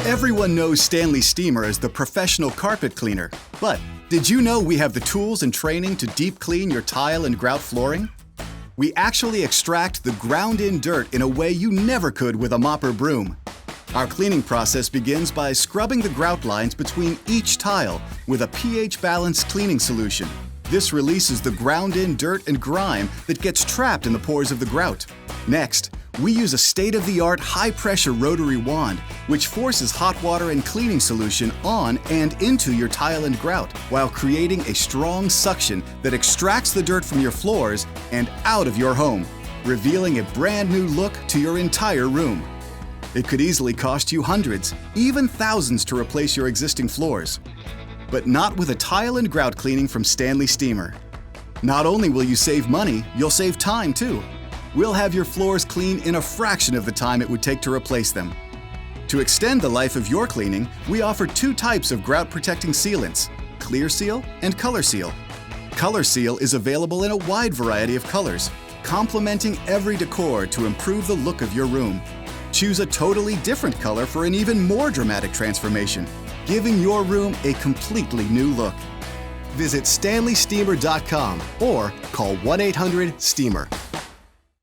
Everyone knows Stanley Steemer as the professional carpet cleaner. But did you know we have the tools and training to deep clean your tile and grout flooring? We actually extract the ground-in dirt in a way you never could with a mop or broom. Our cleaning process begins by scrubbing the grout lines between each tile with a pH-balanced cleaning solution. This releases the ground-in dirt and grime that gets trapped in the pores of the grout. Next, we use a state-of-the-art high-pressure rotary wand, which forces hot water and cleaning solution on and into your tile and grout, while creating a strong suction that extracts the dirt from your floors and out of your home, revealing a brand new look to your entire room. It could easily cost you hundreds, even thousands to replace your existing floors. But not with a tile and grout cleaning from Stanley Steemer. Not only will you save money, you'll save time too. We'll have your floors clean in a fraction of the time it would take to replace them. To extend the life of your cleaning, we offer two types of grout-protecting sealants, Clear Seal and Color Seal. Color Seal is available in a wide variety of colors, complementing every decor to improve the look of your room. Choose a totally different color for an even more dramatic transformation, giving your room a completely new look. Visit StanleySteemer.com or call 1-800-STEAMER.